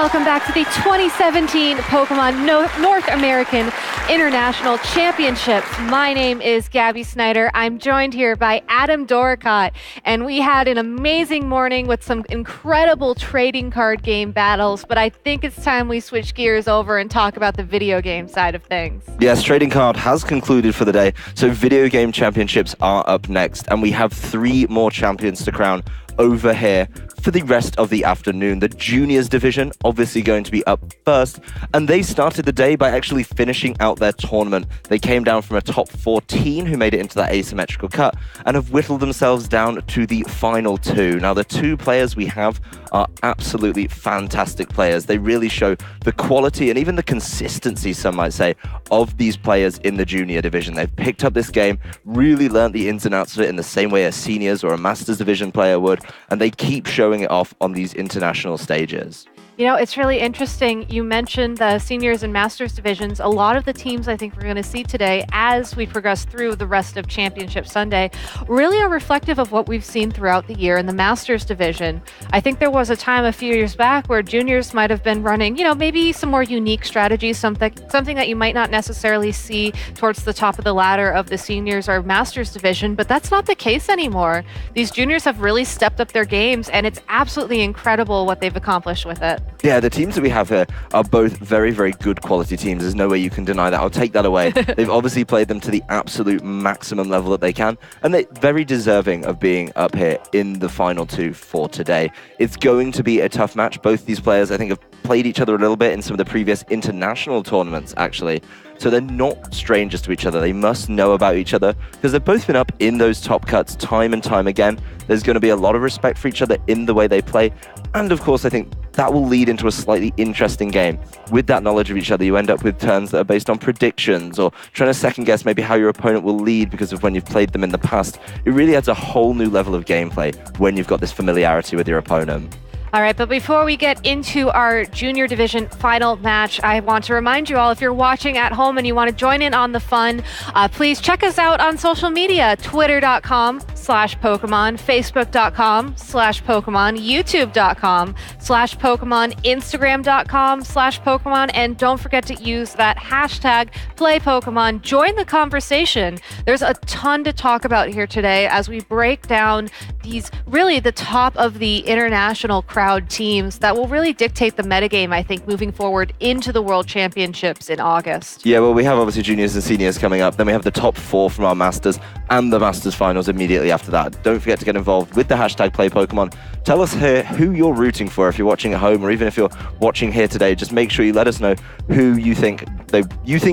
welcome back to the 2017 Pokemon North American International Championships. My name is Gabby Snyder. I'm joined here by Adam Doricott, and we had an amazing morning with some incredible trading card game battles, but I think it's time we switch gears over and talk about the video game side of things. Yes, trading card has concluded for the day, so video game championships are up next, and we have 3 more champions to crown over here for the rest of the afternoon. The juniors division obviously going to be up first, and they started the day by actually finishing out their tournament. They came down from a top 14 who made it into that asymmetrical cut and have whittled themselves down to the final 2. Now, the 2 players we have are absolutely fantastic players. They really show the quality and even the consistency, some might say, of these players in the junior division. They've picked up this game, really learned the ins and outs of it in the same way as seniors or a Masters division player would, and they keep showing it off on these international stages. You know, it's really interesting. You mentioned the seniors and masters divisions. A lot of the teams I think we're going to see today as we progress through the rest of Championship Sunday really are reflective of what we've seen throughout the year in the masters division. I think there was a time a few years back where juniors might have been running, you know, maybe some more unique strategies, something that you might not necessarily see towards the top of the ladder of the seniors or masters division, but that's not the case anymore. These juniors have really stepped up their games, and it's absolutely incredible what they've accomplished with it. Yeah, the teams that we have here are both very, very good quality teams. There's no way you can deny that. I'll take that away. They've obviously played them to the absolute maximum level that they can, and they're very deserving of being up here in the final 2 for today. It's going to be a tough match. Both these players, I think, have played each other a little bit in some of the previous international tournaments, actually. So they're not strangers to each other. They must know about each other because they've both been up in those top cuts time and time again. There's going to be a lot of respect for each other in the way they play. And of course, I think that will lead into a slightly interesting game. With that knowledge of each other, you end up with turns that are based on predictions or trying to second guess maybe how your opponent will lead because of when you've played them in the past. It really adds a whole new level of gameplay when you've got this familiarity with your opponent. All right, but before we get into our junior division final match, I want to remind you all, if you're watching at home and you want to join in on the fun, please check us out on social media, twitter.com/Pokemon, facebook.com/Pokemon, youtube.com/Pokemon, instagram.com/Pokemon, and don't forget to use that hashtag PlayPokemon. Join the conversation. There's a ton to talk about here today as we break down these really the top of the international crowd teams that will really dictate the metagame, I think, moving forward into the World Championships in August. Yeah, well, we have obviously juniors and seniors coming up. Then we have the top 4 from our Masters and the Masters finals immediately after that. Don't forget to get involved with the hashtag PlayPokemon. Tell us here who you're rooting for if you're watching at home, or even if you're watching here today. Just make sure you let us know who you think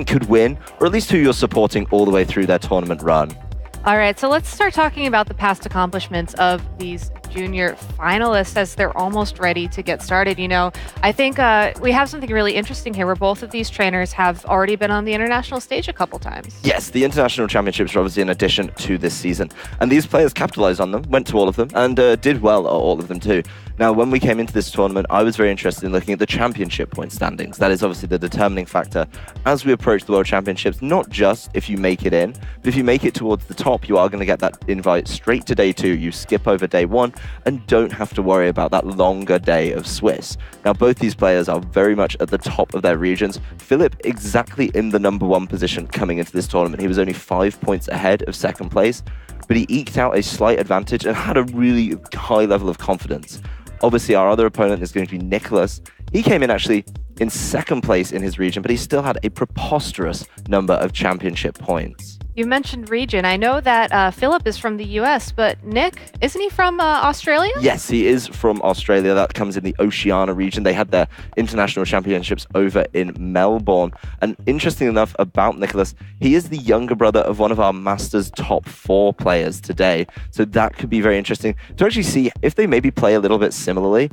could win, or at least who you're supporting all the way through their tournament run. All right, so let's start talking about the past accomplishments of these junior finalists as they're almost ready to get started. You know, I think we have something really interesting here where both of these trainers have already been on the international stage a couple times. Yes, the international championships are obviously an addition to this season, and these players capitalized on them, went to all of them, and did well at all of them too. Now, when we came into this tournament, I was very interested in looking at the championship point standings. That is obviously the determining factor as we approach the World Championships, not just if you make it in, but if you make it towards the top, you are going to get that invite straight to day 2. You skip over day 1 and don't have to worry about that longer day of Swiss. Now, both these players are very much at the top of their regions. Phillip exactly in the number 1 position coming into this tournament. He was only 5 points ahead of second place, but he eked out a slight advantage and had a really high level of confidence. Obviously, our other opponent is going to be Nicholas. He came in actually in second place in his region, but he still had a preposterous number of championship points. You mentioned region. I know that Phillip is from the US, but Nick, isn't he from Australia? Yes, he is from Australia. That comes in the Oceania region. They had their international championships over in Melbourne. And interesting enough about Nicholas, he is the younger brother of one of our Masters top 4 players today. So that could be very interesting to actually see if they maybe play a little bit similarly.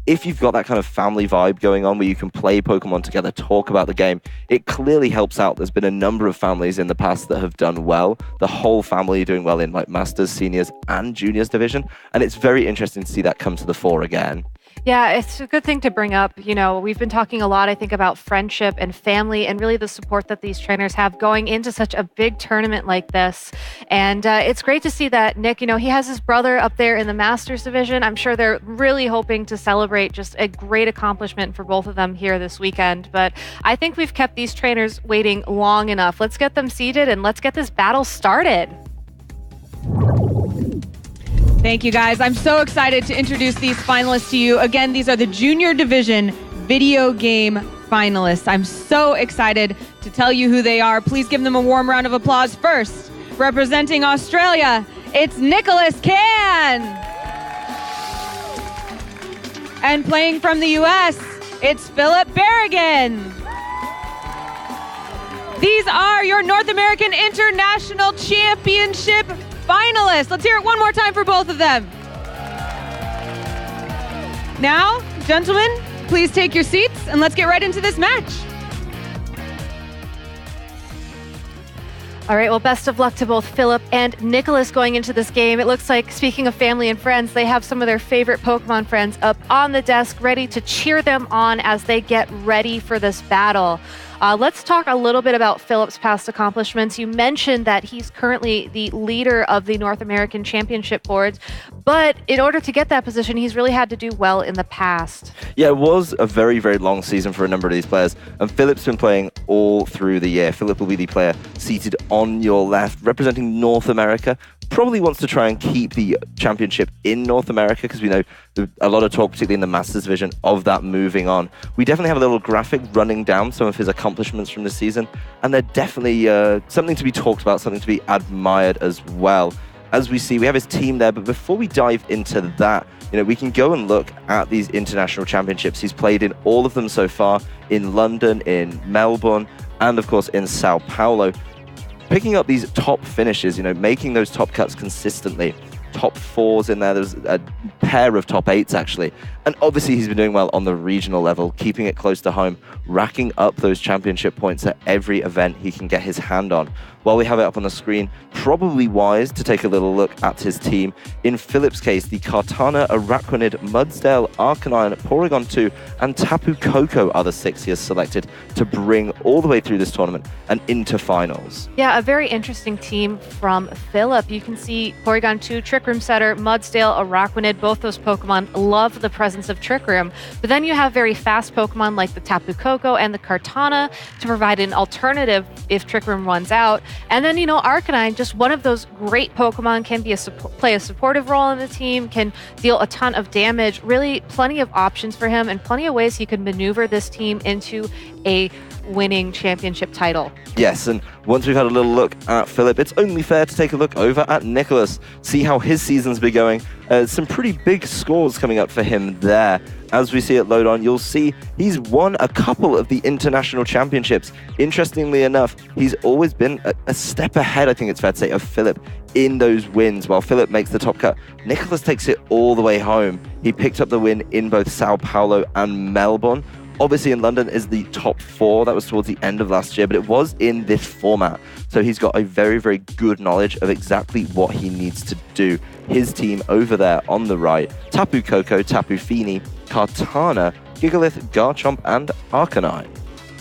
If you've got that kind of family vibe going on where you can play Pokemon together, talk about the game, it clearly helps out. There's been a number of families in the past that have done well. The whole family doing well in like Masters, Seniors, and Juniors division. And it's very interesting to see that come to the fore again. Yeah, it's a good thing to bring up. You know, we've been talking a lot, I think, about friendship and family and really the support that these trainers have going into such a big tournament like this. And it's great to see that Nick, you know, he has his brother up there in the Masters division. I'm sure they're really hoping to celebrate just a great accomplishment for both of them here this weekend. But I think we've kept these trainers waiting long enough. Let's get them seated and let's get this battle started. Thank you, guys. I'm so excited to introduce these finalists to you. Again, these are the Junior Division Video Game finalists. I'm so excited to tell you who they are. Please give them a warm round of applause. First, representing Australia, it's Nicholas Can. And playing from the US, it's Phillip Barragan. These are your North American International Championship finalists. Let's hear it one more time for both of them. Now, gentlemen, please take your seats and let's get right into this match. All right, well, best of luck to both Phillip and Nicholas going into this game. It looks like, speaking of family and friends, they have some of their favorite Pokemon friends up on the desk ready to cheer them on as they get ready for this battle. Let's talk a little bit about Phillip's past accomplishments. You mentioned that he's currently the leader of the North American Championship boards, but in order to get that position, he's really had to do well in the past. Yeah, it was a very, very long season for a number of these players, and Phillip's been playing all through the year. Phillip will be the player seated on your left, representing North America. Probably wants to try and keep the championship in North America because we know a lot of talk, particularly in the Masters division, of that moving on. We definitely have a little graphic running down some of his accomplishments from this season, and they're definitely something to be talked about, something to be admired as well. As we see, we have his team there, but before we dive into that, you know, we can go and look at these international championships. He's played in all of them so far, in London, in Melbourne, and of course in Sao Paulo. Picking up these top finishes, you know, making those top cuts consistently. Top fours in there. There's a pair of top eights, actually. And obviously, he's been doing well on the regional level, keeping it close to home, racking up those championship points at every event he can get his hand on. While we have it up on the screen, probably wise to take a little look at his team. In Phillip's case, the Kartana, Araquanid, Mudsdale, Arcanine, Porygon 2, and Tapu Koko are the 6 he has selected to bring all the way through this tournament and into finals. Yeah, a very interesting team from Phillip. You can see Porygon 2, Trick Room Setter, Mudsdale, Araquanid, both those Pokemon love the presence of Trick Room. But then you have very fast Pokemon like the Tapu Koko and the Kartana to provide an alternative if Trick Room runs out. And then, you know, Arcanine, just one of those great Pokemon, can be play a supportive role in the team, can deal a ton of damage. Really plenty of options for him and plenty of ways he could maneuver this team into a winning championship title. Yes, and once we've had a little look at Phillip, it's only fair to take a look over at Nicholas, see how his season's been going. Some pretty big scores coming up for him there. As we see it load on, you'll see he's won a couple of the international championships. Interestingly enough, he's always been a step ahead, I think it's fair to say, of Phillip in those wins. While Phillip makes the top cut, Nicholas takes it all the way home. He picked up the win in both Sao Paulo and Melbourne. Obviously in London is the top 4. That was towards the end of last year, but it was in this format. So he's got a very, very good knowledge of exactly what he needs to do. His team over there on the right, Tapu Koko, Tapu Fini, Kartana, Gigalith, Garchomp, and Arcanine.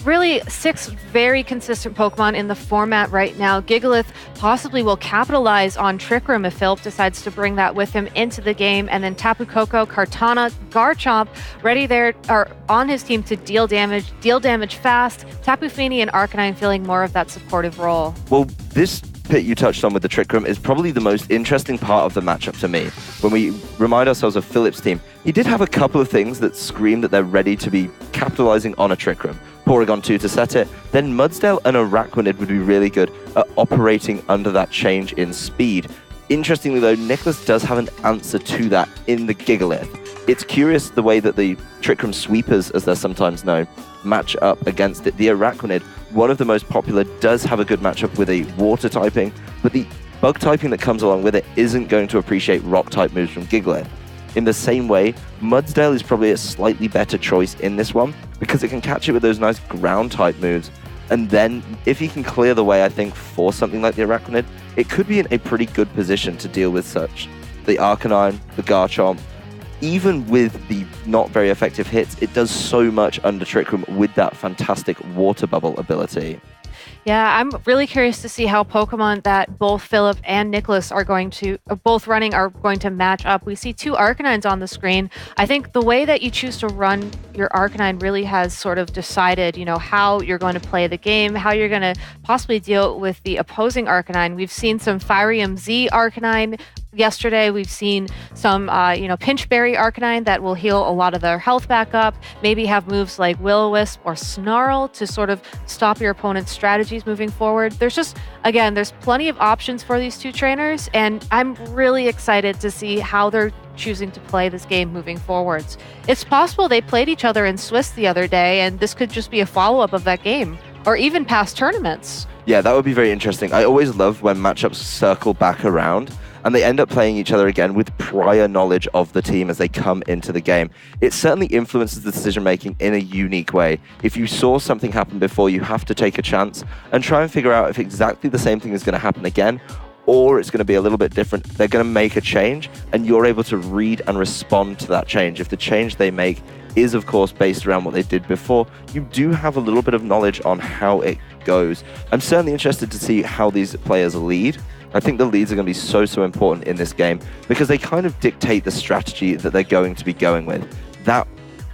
Really 6 very consistent Pokemon in the format right now. Gigalith possibly will capitalize on Trick Room if Phillip decides to bring that with him into the game. And then Tapu Koko, Kartana, Garchomp ready there are on his team to deal damage fast. Tapu Fini and Arcanine filling more of that supportive role. Well, this pit you touched on with the Trick Room is probably the most interesting part of the matchup to me. When we remind ourselves of Phillip's team, he did have a couple of things that scream that they're ready to be capitalizing on a Trick Room. Porygon 2 to set it, then Mudsdale and Araquanid would be really good at operating under that change in speed. Interestingly though, Nicholas does have an answer to that in the Gigalith. It's curious the way that the Trick Room sweepers, as they're sometimes known, match up against it. The Araquanid, one of the most popular, does have a good matchup with a water typing, but the bug typing that comes along with it isn't going to appreciate rock type moves from Gigalith. In the same way, Mudsdale is probably a slightly better choice in this one because it can catch it with those nice ground type moves. And then if he can clear the way, I think, for something like the Araquanid, it could be in a pretty good position to deal with such. The Arcanine, the Garchomp, even with the not very effective hits, it does so much under Trick Room with that fantastic water bubble ability. Yeah, I'm really curious to see how Pokemon that both Phillip and Nicholas are going to, both running, are going to match up. We see two Arcanines on the screen. I think the way that you choose to run your Arcanine really has sort of decided, how you're going to play the game, how you're going to possibly deal with the opposing Arcanine. We've seen some Firium Z Arcanine yesterday. We've seen some, Pinchberry Arcanine that will heal a lot of their health back up, maybe have moves like Will-O-Wisp or Snarl to sort of stop your opponent's strategies moving forward. There's plenty of options for these two trainers, and I'm really excited to see how they're choosing to play this game moving forwards. It's possible they played each other in Swiss the other day, and this could just be a follow-up of that game, or even past tournaments. Yeah, that would be very interesting. I always love when matchups circle back around and they end up playing each other again with prior knowledge of the team as they come into the game. It certainly influences the decision-making in a unique way. If you saw something happen before, you have to take a chance and try and figure out if exactly the same thing is going to happen again, or it's going to be a little bit different. They're going to make a change, and you're able to read and respond to that change. If the change they make is, of course, based around what they did before, you do have a little bit of knowledge on how it goes. I'm certainly interested to see how these players lead. I think the leads are going to be so important in this game because they kind of dictate the strategy that they're going to be going with. That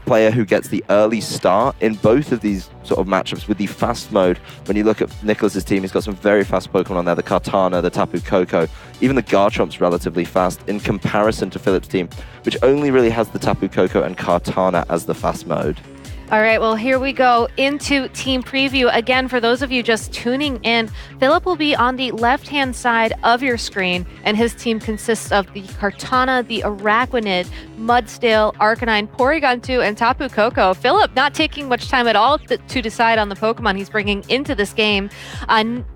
player who gets the early start in both of these sort of matchups with the fast mode. When you look at Nicholas's team, he's got some very fast Pokemon on there, the Kartana, the Tapu Koko, even the Garchomp's relatively fast in comparison to Phillip's team, which only really has the Tapu Koko and Kartana as the fast mode. All right, well, here we go into team preview. Again, for those of you just tuning in, Phillip will be on the left-hand side of your screen, and his team consists of the Kartana, the Araquanid, Mudsdale, Arcanine, Porygon2, and Tapu Koko. Phillip not taking much time at all to decide on the Pokemon he's bringing into this game.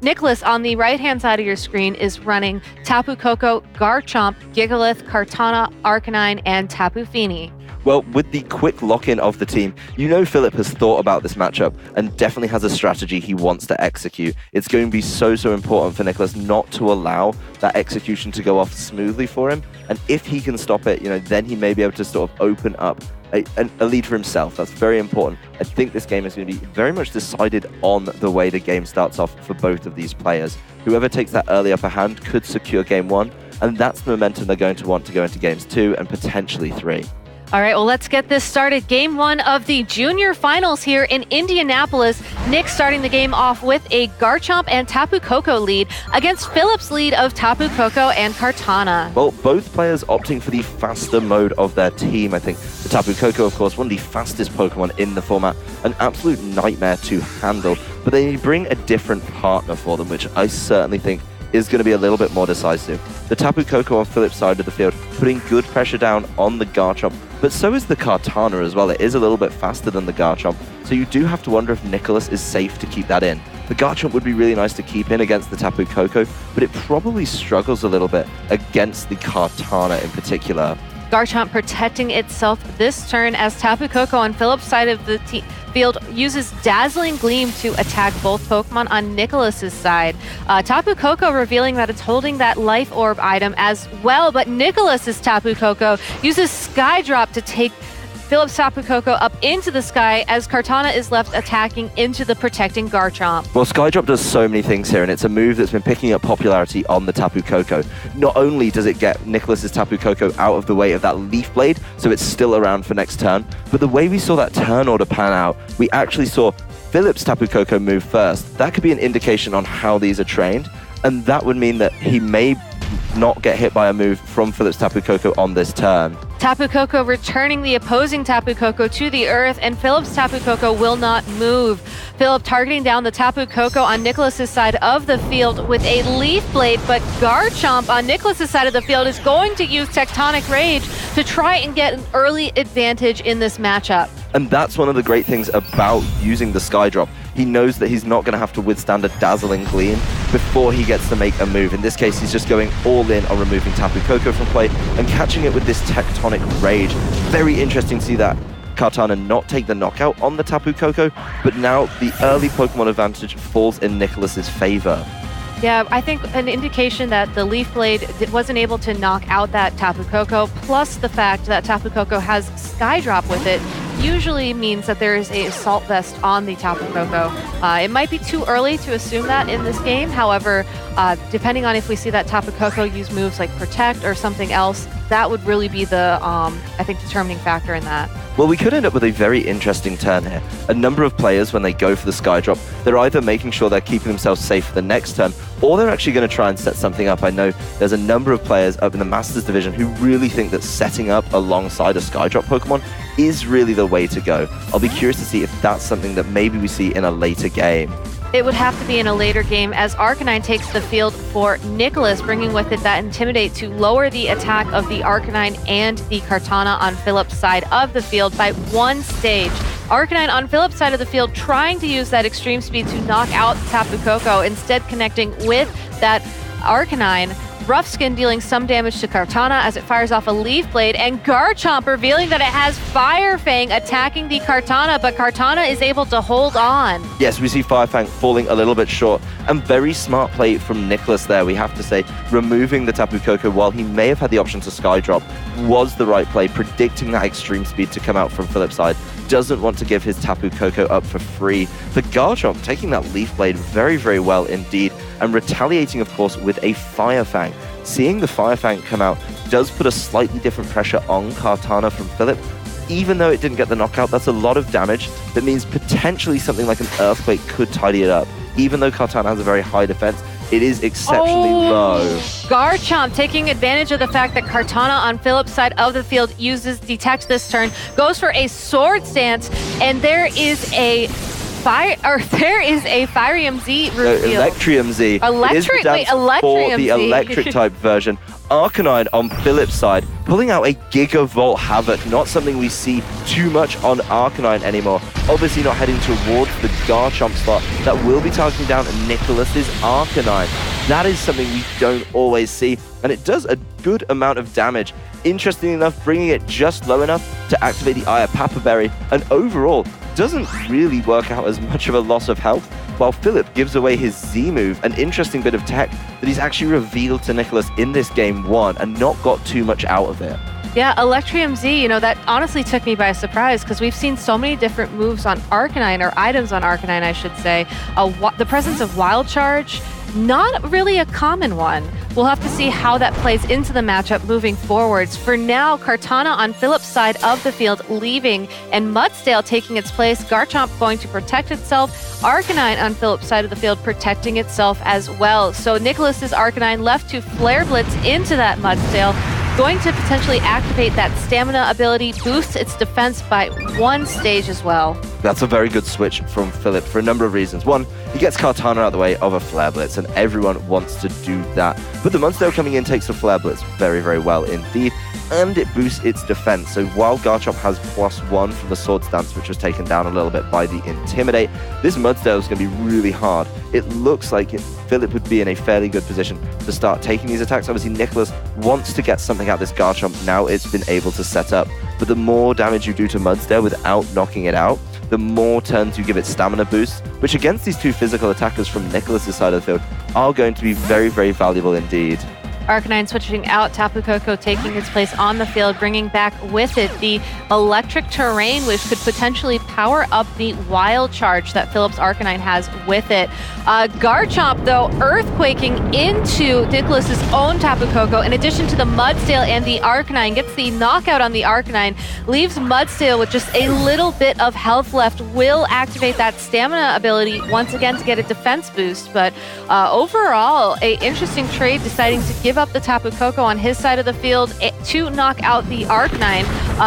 Nicholas, on the right-hand side of your screen, is running Tapu Koko, Garchomp, Gigalith, Kartana, Arcanine, and Tapu Fini. Well, with the quick lock-in of the team, Phillip has thought about this matchup and definitely has a strategy he wants to execute. It's going to be so important for Nicholas not to allow that execution to go off smoothly for him. And if he can stop it, then he may be able to sort of open up a lead for himself. That's very important. I think this game is going to be very much decided on the way the game starts off for both of these players. Whoever takes that early upper hand could secure game 1, and that's the momentum they're going to want to go into games 2 and potentially 3. All right, well, let's get this started. Game 1 of the junior finals here in Indianapolis. Nick starting the game off with a Garchomp and Tapu Koko lead against Phillip's lead of Tapu Koko and Kartana. Well, both players opting for the faster mode of their team. I think the Tapu Koko, of course, one of the fastest Pokemon in the format, an absolute nightmare to handle, but they bring a different partner for them, which I certainly think is going to be a little bit more decisive. The Tapu Koko on Phillip's side of the field, putting good pressure down on the Garchomp, but so is the Kartana as well. It is a little bit faster than the Garchomp, so you do have to wonder if Nicholas is safe to keep that in. The Garchomp would be really nice to keep in against the Tapu Koko, but it probably struggles a little bit against the Kartana in particular. Garchomp protecting itself this turn as Tapu Koko on Phillip's side of the field uses Dazzling Gleam to attack both Pokemon on Nicholas's side. Tapu Koko revealing that it's holding that Life Orb item as well, but Nicholas's Tapu Koko uses Sky Drop to take Phillip's Tapu Koko up into the sky as Kartana is left attacking into the protecting Garchomp. Well, Skydrop does so many things here, and it's a move that's been picking up popularity on the Tapu Koko. Not only does it get Nicholas's Tapu Koko out of the way of that Leaf Blade, so it's still around for next turn, but the way we saw that turn order pan out, we actually saw Phillip's Tapu Koko move first. That could be an indication on how these are trained, and that would mean that he may not get hit by a move from Phillip's Tapu Koko on this turn. Tapu Koko returning the opposing Tapu Koko to the earth, and Phillip's Tapu Koko will not move. Phillip targeting down the Tapu Koko on Nicholas's side of the field with a Leaf Blade, but Garchomp on Nicholas's side of the field is going to use Tectonic Rage to try and get an early advantage in this matchup. And that's one of the great things about using the Skydrop. He knows that he's not going to have to withstand a Dazzling Gleam before he gets to make a move. In this case, he's just going all in on removing Tapu Koko from play and catching it with this Tectonic Rage. Very interesting to see that Kartana not take the knockout on the Tapu Koko, but now the early Pokemon advantage falls in Nicholas's favor. Yeah, I think an indication that the Leaf Blade wasn't able to knock out that Tapu Koko, plus the fact that Tapu Koko has Sky Drop with it, usually means that there is a Assault Vest on the Tapu Koko. It might be too early to assume that in this game. However, depending on if we see that Tapu Koko use moves like Protect or something else, that would really be the, I think, determining factor in that. Well, we could end up with a very interesting turn here. A number of players, when they go for the Sky Drop, they're either making sure they're keeping themselves safe for the next turn, or they're actually going to try and set something up. I know there's a number of players up in the Masters division who really think that setting up alongside a Sky Drop Pokemon is really the way to go. I'll be curious to see if that's something that maybe we see in a later game. It would have to be in a later game as Arcanine takes the field for Nicholas, bringing with it that Intimidate to lower the attack of the Arcanine and the Kartana on Phillip's side of the field by 1 stage. Arcanine on Phillip's side of the field trying to use that Extreme Speed to knock out Tapu Koko, instead connecting with that Arcanine. Rough Skin dealing some damage to Kartana as it fires off a Leaf Blade, and Garchomp revealing that it has Fire Fang attacking the Kartana, but Kartana is able to hold on. Yes, we see Fire Fang falling a little bit short, and very smart play from Nicholas there, we have to say. Removing the Tapu Koko while he may have had the option to Sky Drop was the right play, predicting that Extreme Speed to come out from Phillip's side. Doesn't want to give his Tapu Koko up for free. The Garchomp taking that Leaf Blade very, very well indeed, and retaliating, of course, with a Fire Fang. Seeing the Fire Fang come out does put a slightly different pressure on Kartana from Phillip. Even though it didn't get the knockout, that's a lot of damage. That means potentially something like an Earthquake could tidy it up. Even though Kartana has a very high defense, it is exceptionally low. Garchomp taking advantage of the fact that Kartana on Phillip's side of the field uses Detect this turn, goes for a Swords Dance, and there is a Firium Z reveal. Electrium Z. Electrium the electric type version. Arcanine on Phillip's side, pulling out a Gigavolt Havoc, not something we see too much on Arcanine anymore. Obviously not heading towards the Garchomp slot that will be targeting down Nicholas's Arcanine. That is something we don't always see, and it does a good amount of damage. Interesting enough, bringing it just low enough to activate the Eye of Papa Berry, and overall, doesn't really work out as much of a loss of health, while Phillip gives away his Z move, an interesting bit of tech that he's actually revealed to Nicholas in this game 1 and not got too much out of it. Yeah, Electrium Z, you know, that honestly took me by surprise because we've seen so many different moves on Arcanine, or items on Arcanine, I should say. The presence of Wild Charge, not really a common one. We'll have to see how that plays into the matchup moving forwards. For now, Kartana on Phillip's side of the field leaving, and Mudsdale taking its place. Garchomp going to protect itself. Arcanine on Phillip's side of the field protecting itself as well. So Nicholas's Arcanine left to Flare Blitz into that Mudsdale, going to potentially activate that stamina ability, boost its defense by 1 stage as well. That's a very good switch from Phillip for a number of reasons. One, he gets Kartana out of the way of a Flare Blitz, and everyone wants to do that. But the Mudsdale coming in takes the Flare Blitz very, very well indeed, and it boosts its defense. So while Garchomp has +1 from the Swords Dance, which was taken down a little bit by the Intimidate, this Mudsdale is going to be really hard. It looks like Phillip would be in a fairly good position to start taking these attacks. Obviously, Nicholas wants to get something out of this Garchomp now it's been able to set up. But the more damage you do to Mudsdale without knocking it out, the more turns you give it stamina boosts, which against these 2 physical attackers from Nicholas's side of the field are going to be very, very valuable indeed. Arcanine switching out, Tapu Koko taking its place on the field, bringing back with it the electric terrain, which could potentially power up the wild charge that Phillip's Arcanine has with it. Garchomp, though, earthquaking into Nicholas's own Tapu Koko, in addition to the Mudsdale and the Arcanine, gets the knockout on the Arcanine, leaves Mudsdale with just a little bit of health left, will activate that stamina ability once again to get a defense boost, but overall, a interesting trade, deciding to give up the Tapu Koko on his side of the field to knock out the Arcanine.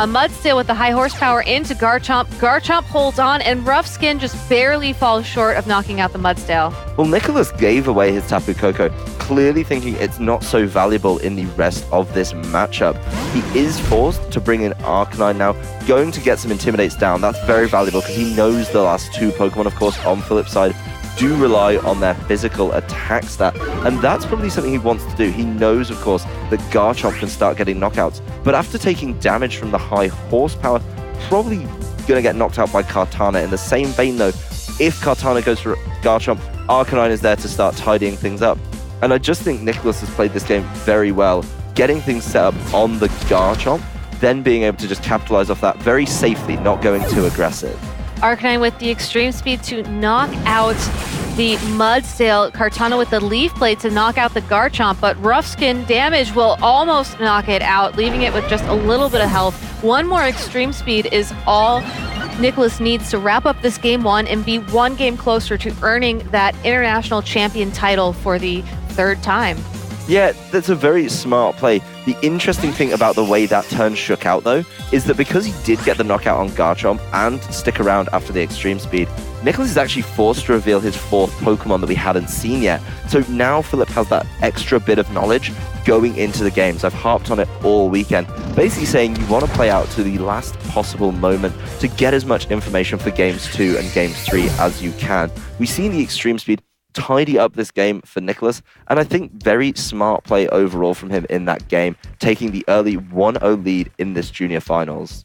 Mudsdale with the high horsepower into Garchomp. Garchomp holds on, and Rough Skin just barely falls short of knocking out the Mudsdale. Well, Nicholas gave away his Tapu Koko, clearly thinking it's not so valuable in the rest of this matchup. He is forced to bring in Arcanine now, going to get some Intimidates down. That's very valuable because he knows the last 2 Pokemon, of course, on Phillip's side do rely on their physical attack stat, and that's probably something he wants to do. He knows, of course, that Garchomp can start getting knockouts, but after taking damage from the high horsepower, probably going to get knocked out by Kartana. In the same vein, though, if Kartana goes for Garchomp, Arcanine is there to start tidying things up. And I just think Nicholas has played this game very well, getting things set up on the Garchomp, then being able to just capitalize off that very safely, not going too aggressive. Arcanine with the extreme speed to knock out the Mudsdale. Kartana with the Leaf Blade to knock out the Garchomp, but Rough Skin damage will almost knock it out, leaving it with just a little bit of health. One more extreme speed is all Nicholas needs to wrap up this game one and be one game closer to earning that international champion title for the third time. Yeah, that's a very smart play. The interesting thing about the way that turn shook out, though, is that because he did get the knockout on Garchomp and stick around after the extreme speed, Nicholas is actually forced to reveal his fourth Pokemon that we hadn't seen yet. So now Phillip has that extra bit of knowledge going into the games. I've harped on it all weekend, basically saying you want to play out to the last possible moment to get as much information for Games 2 and Games 3 as you can. We've seen the extreme speed tidy up this game for Nicholas, and I think very smart play overall from him in that game, taking the early 1-0 lead in this junior finals.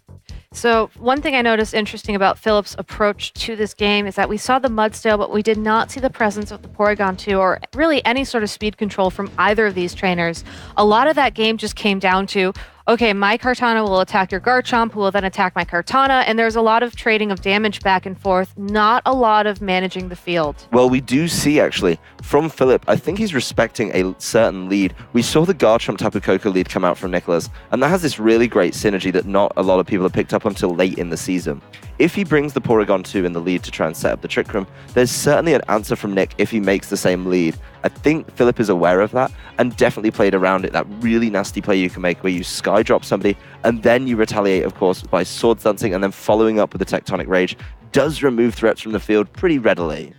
So one thing I noticed interesting about Phillip's approach to this game is that we saw the Mudsdale, but we did not see the presence of the Porygon 2 or really any sort of speed control from either of these trainers. A lot of that game just came down to, okay, my Kartana will attack your Garchomp, who will then attack my Kartana, and there's a lot of trading of damage back and forth, not a lot of managing the field. Well, we do see, actually, from Phillip, I think he's respecting a certain lead. We saw the Garchomp Tapu Koko lead come out from Nicholas, and that has this really great synergy that not a lot of people have picked up until late in the season. If he brings the Porygon 2 in the lead to try and set up the Trick Room, there's certainly an answer from Nick if he makes the same lead. I think Phillip is aware of that and definitely played around it. That really nasty play you can make where you sky drop somebody and then you retaliate, of course, by Swords Dancing and then following up with the Tectonic Rage does remove threats from the field pretty readily.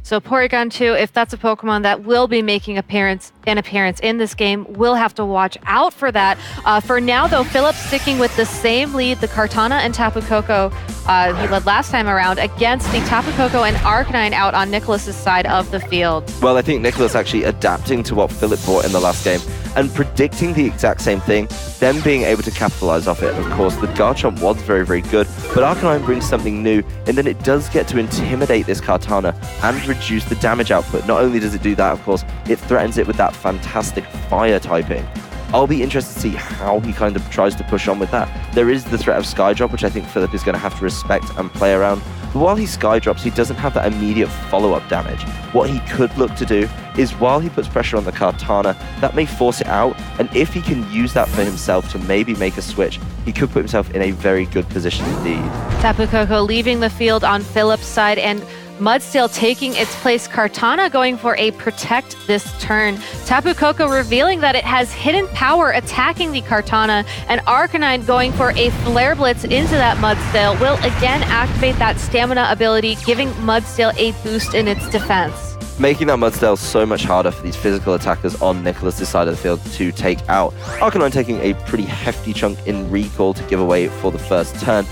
So Porygon 2, if that's a Pokemon that will be making an appearance in this game, we'll have to watch out for that. For now, though, Phillip sticking with the same lead, the Kartana and Tapu Koko he led last time around against the Tapu Koko and Arcanine out on Nicholas's side of the field. Well, I think Nicholas actually adapting to what Phillip brought in the last game and predicting the exact same thing, then being able to capitalize off it. Of course, the Garchomp was very, very good, but Arcanine brings something new, and then it does get to intimidate this Kartana and reduce the damage output. Not only does it do that, of course, it threatens it with that fantastic fire typing. I'll be interested to see how he kind of tries to push on with that. There is the threat of Skydrop, which I think Phillip is going to have to respect and play around. But while he Skydrops, he doesn't have that immediate follow-up damage. What he could look to do is while he puts pressure on the Kartana, that may force it out, and if he can use that for himself to maybe make a switch, he could put himself in a very good position indeed. Tapu Koko leaving the field on Phillip's side, and Mudsdale taking its place. Kartana going for a protect this turn. Tapu Koko revealing that it has hidden power attacking the Kartana, and Arcanine going for a Flare Blitz into that Mudsdale will again activate that stamina ability, giving Mudsdale a boost in its defense. Making that Mudsdale so much harder for these physical attackers on Nicholas' side of the field to take out. Arcanine taking a pretty hefty chunk in recall to give away for the first turn.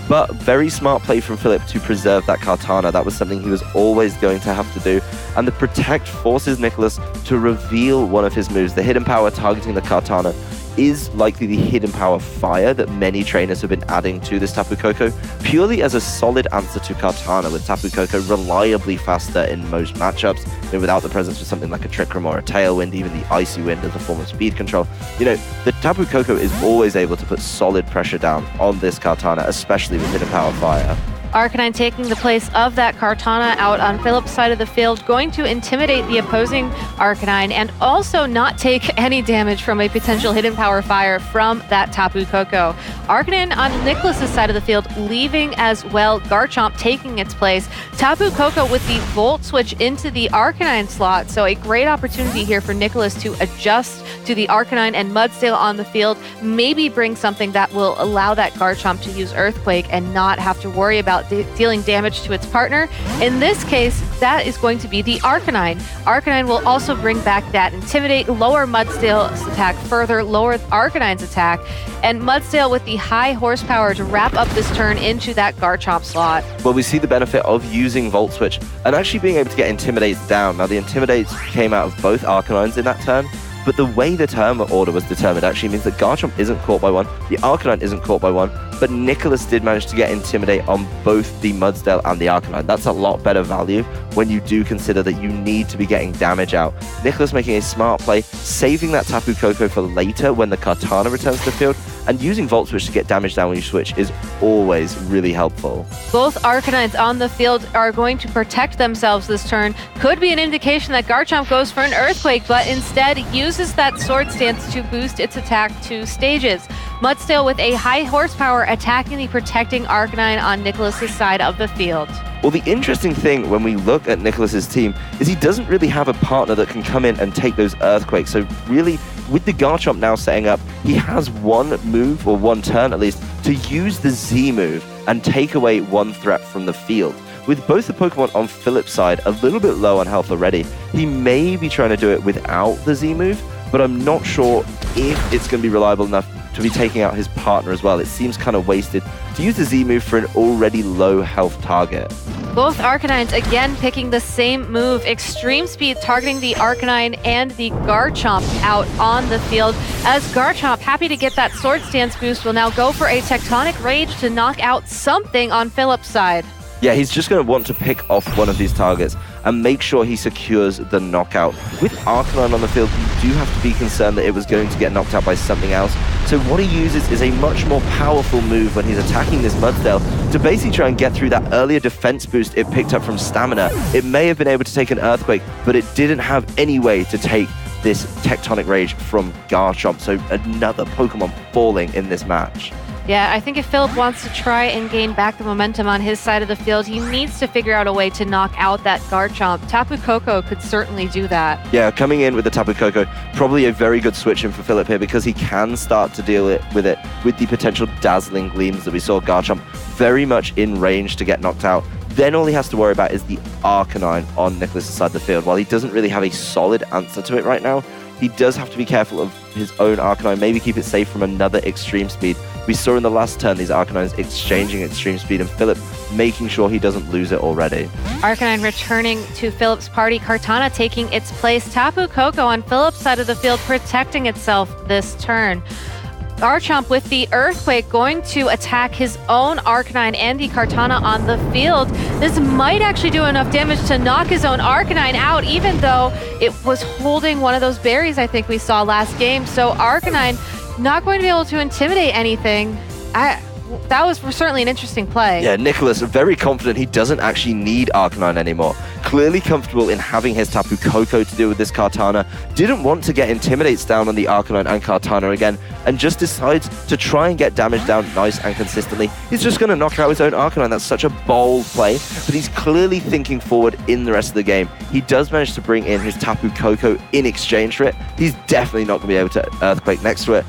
But very smart play from Phillip to preserve that Kartana. That was something he was always going to have to do. And the Protect forces Nicholas to reveal one of his moves. The Hidden Power targeting the Kartana is likely the Hidden Power Fire that many trainers have been adding to this Tapu Koko, purely as a solid answer to Kartana, with Tapu Koko reliably faster in most matchups, without the presence of something like a Trick Room or a Tailwind, even the Icy Wind as a form of speed control. The Tapu Koko is always able to put solid pressure down on this Kartana, especially with Hidden Power Fire. Arcanine taking the place of that Kartana out on Phillip's side of the field, going to intimidate the opposing Arcanine and also not take any damage from a potential Hidden Power Fire from that Tapu Koko. Arcanine on Nicholas's side of the field leaving as well, Garchomp taking its place. Tapu Koko with the Volt Switch into the Arcanine slot, so a great opportunity here for Nicholas to adjust to the Arcanine and Mudsdale on the field, maybe bring something that will allow that Garchomp to use Earthquake and not have to worry about dealing damage to its partner. In this case, that is going to be the Arcanine. Arcanine will also bring back that Intimidate, lower Mudsdale's attack further, lower Arcanine's attack, and Mudsdale with the high horsepower to wrap up this turn into that Garchomp slot. Well, we see the benefit of using Volt Switch and actually being able to get Intimidates down. Now, the Intimidates came out of both Arcanines in that turn, But the way the turn order was determined actually means that Garchomp isn't caught by one, the Arcanine isn't caught by one, but Nicholas did manage to get Intimidate on both the Mudsdale and the Arcanine. That's a lot better value when you do consider that you need to be getting damage out. Nicholas making a smart play, saving that Tapu Koko for later when the Kartana returns to the field, and using Volt Switch to get damage down when you switch is always really helpful. Both Arcanines on the field are going to protect themselves this turn. Could be an indication that Garchomp goes for an Earthquake, but instead uses that Sword Stance to boost its attack 2 stages. Mudsdale with a high horsepower attacking the protecting Arcanine on Nicholas's side of the field. Well, the interesting thing when we look at Nicholas's team is he doesn't really have a partner that can come in and take those Earthquakes. So really, with the Garchomp now setting up, he has one move, or one turn at least, to use the Z move and take away one threat from the field. With both the Pokemon on Phillip's side a little bit low on health already, he may be trying to do it without the Z move, but I'm not sure if it's going to be reliable enough to be taking out his partner as well. It seems kind of wasted to use the Z move for an already low health target. Both Arcanines again picking the same move, Extreme Speed, targeting the Arcanine and the Garchomp out on the field. As Garchomp, happy to get that Sword Stance boost, will now go for a Tectonic Rage to knock out something on Phillip's side. Yeah, he's just going to want to pick off one of these targets and make sure he secures the knockout. With Arcanine on the field, you do have to be concerned that it was going to get knocked out by something else. So what he uses is a much more powerful move when he's attacking this Mudsdale to basically try and get through that earlier defense boost it picked up from Stamina. It may have been able to take an Earthquake, but it didn't have any way to take this Tectonic Rage from Garchomp. So another Pokemon falling in this match. Yeah, I think if Phillip wants to try and gain back the momentum on his side of the field, he needs to figure out a way to knock out that Garchomp. Tapu Koko could certainly do that. Yeah, coming in with the Tapu Koko, probably a very good switch in for Phillip here because he can start to deal with it with the potential Dazzling Gleams that we saw Garchomp very much in range to get knocked out. Then all he has to worry about is the Arcanine on Nicholas' side of the field. While he doesn't really have a solid answer to it right now, he does have to be careful of his own Arcanine, maybe keep it safe from another Extreme Speed. We saw in the last turn these Arcanines exchanging Extreme Speed and Phillip making sure he doesn't lose it already. Arcanine returning to Phillip's party, Kartana taking its place, Tapu Koko on Phillip's side of the field protecting itself this turn. Garchomp with the Earthquake going to attack his own Arcanine and the Kartana on the field. This might actually do enough damage to knock his own Arcanine out, even though it was holding one of those berries I think we saw last game. So Arcanine not going to be able to intimidate anything. That was certainly an interesting play. Yeah, Nicholas, very confident he doesn't actually need Arcanine anymore. Clearly comfortable in having his Tapu Koko to deal with this Kartana. Didn't want to get Intimidates down on the Arcanine and Kartana again, and just decides to try and get damage down nice and consistently. He's just going to knock out his own Arcanine. That's such a bold play, but he's clearly thinking forward in the rest of the game. He does manage to bring in his Tapu Koko in exchange for it. He's definitely not going to be able to Earthquake next to it.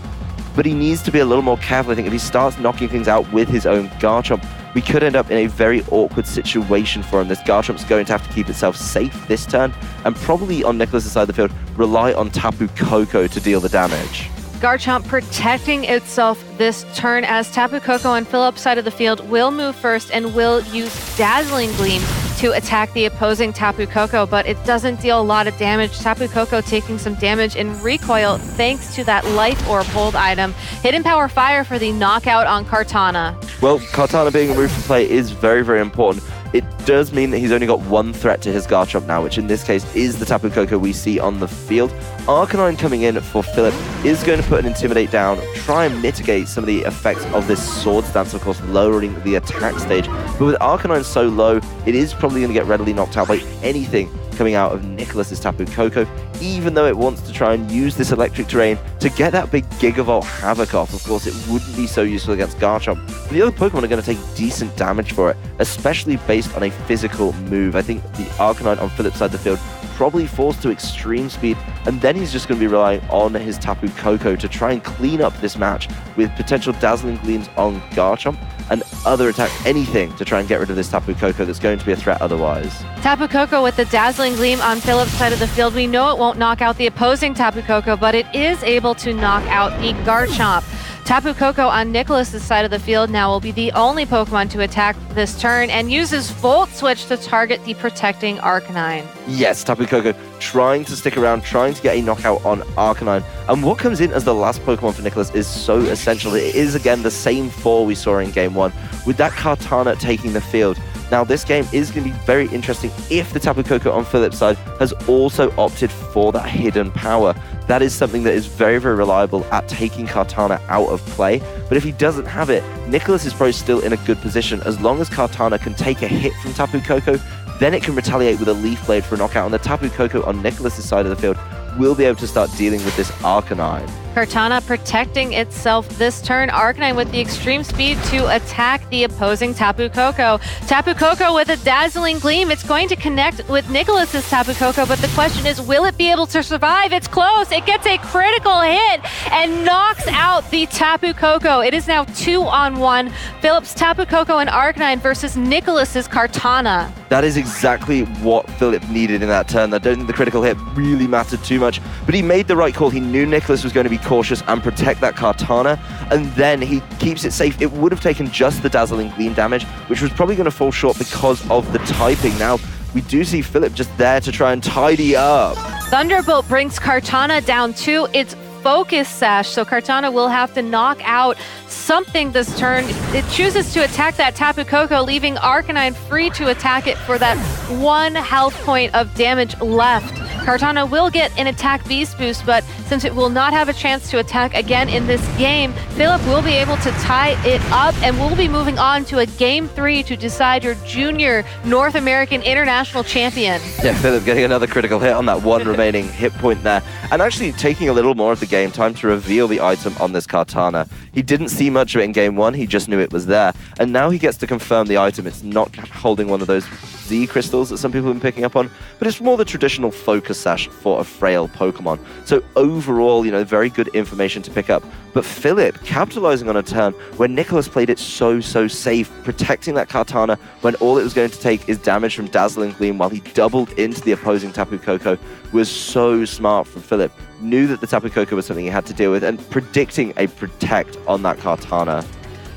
But he needs to be a little more careful. I think if he starts knocking things out with his own Garchomp, we could end up in a very awkward situation for him. This Garchomp's going to have to keep itself safe this turn, and probably on Nicholas' side of the field, rely on Tapu Koko to deal the damage. Garchomp protecting itself this turn as Tapu Koko on Phillip's side of the field will move first and will use Dazzling Gleam to attack the opposing Tapu Koko, but it doesn't deal a lot of damage. Tapu Koko taking some damage in recoil thanks to that Life Orb hold item. Hidden Power Fire for the knockout on Kartana. Well, Kartana being removed from play is very, very important. It does mean that he's only got one threat to his Garchomp now, which in this case is the Tapu Koko we see on the field. Arcanine coming in for Phillip is going to put an Intimidate down, try and mitigate some of the effects of this Sword Stance, of course, lowering the attack stage. But with Arcanine so low, it is probably going to get readily knocked out by anything coming out of Nicholas's Tapu Koko, even though it wants to try and use this Electric Terrain to get that big Gigavolt Havoc off. Of course, it wouldn't be so useful against Garchomp, but the other Pokemon are going to take decent damage for it, especially based on a physical move. I think the Arcanine on Phillip's side of the field probably falls to Extreme Speed, and then he's just going to be relying on his Tapu Koko to try and clean up this match with potential Dazzling Gleams on Garchomp and other attacks, anything to try and get rid of this Tapu Koko that's going to be a threat otherwise. Tapu Koko with the Dazzling Gleam on Phillip's side of the field. We know it won't knock out the opposing Tapu Koko, but it is able to knock out the Garchomp. Tapu Koko on Nicholas's side of the field now will be the only Pokemon to attack this turn and uses Volt Switch to target the protecting Arcanine. Yes, Tapu Koko trying to stick around, trying to get a knockout on Arcanine. And what comes in as the last Pokemon for Nicholas is so essential. It is, again, the same 4 we saw in Game 1, with that Kartana taking the field. Now, this game is going to be very interesting if the Tapu Koko on Phillip's side has also opted for that hidden power. That is something that is very, very reliable at taking Kartana out of play. But if he doesn't have it, Nicholas is probably still in a good position. As long as Kartana can take a hit from Tapu Koko, then it can retaliate with a Leaf Blade for a knockout. And the Tapu Koko on Nicholas's side of the field will be able to start dealing with this Arcanine. Kartana protecting itself this turn. Arcanine with the extreme speed to attack the opposing Tapu Koko. Tapu Koko with a dazzling gleam. It's going to connect with Nicholas's Tapu Koko, but the question is, will it be able to survive? It's close. It gets a critical hit and knocks out the Tapu Koko. It is now 2-on-1. Phillip's Tapu Koko and Arcanine versus Nicholas's Kartana. That is exactly what Phillip needed in that turn. I don't think the critical hit really mattered too much, but he made the right call. He knew Nicholas was going to be cautious and protect that Kartana, and then he keeps it safe. It would have taken just the Dazzling Gleam damage, which was probably going to fall short because of the typing. Now, we do see Phillip just there to try and tidy up. Thunderbolt brings Kartana down to its Focus Sash, so Kartana will have to knock out something this turn. It chooses to attack that Tapu Koko, leaving Arcanine free to attack it for that 1 health point of damage left. Kartana will get an attack beast boost, but since it will not have a chance to attack again in this game, Phillip will be able to tie it up and will be moving on to a Game 3 to decide your junior North American International Champion. Yeah, Phillip getting another critical hit on that 1 remaining hit point there, and actually taking a little more of the game time to reveal the item on this Kartana. He didn't see much of it in Game 1, he just knew it was there, and now he gets to confirm the item. It's not holding one of those Z crystals that some people have been picking up on, but it's more the traditional Focus Sash for a frail Pokemon. So overall, very good information to pick up. But Phillip capitalizing on a turn where Nicholas played it so safe, protecting that Kartana when all it was going to take is damage from Dazzling Gleam while he doubled into the opposing Tapu Koko, was so smart from Phillip. Knew that the Tapu Koko was something he had to deal with, and predicting a protect on that Kartana.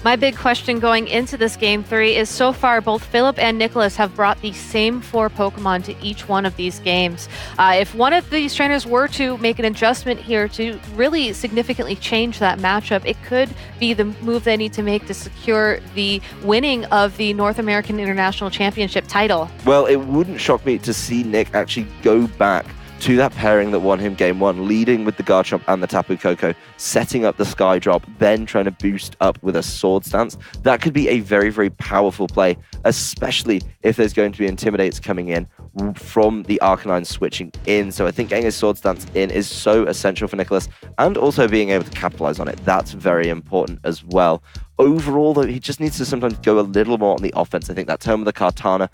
My big question going into this Game 3 is, so far both Phillip and Nicholas have brought the same 4 Pokemon to each one of these games. If one of these trainers were to make an adjustment here to really significantly change that matchup, it could be the move they need to make to secure the winning of the North American International Championship title. Well, it wouldn't shock me to see Nick actually go back to that pairing that won him Game 1, leading with the Garchomp and the Tapu Koko, setting up the Sky Drop, then trying to boost up with a Sword Stance. That could be a very, very powerful play, especially if there's going to be Intimidates coming in from the Arcanine switching in. So I think getting a Sword Stance in is so essential for Nicholas, and also being able to capitalize on it. That's very important as well. Overall, though, he just needs to sometimes go a little more on the offense. I think that turn with the Kartana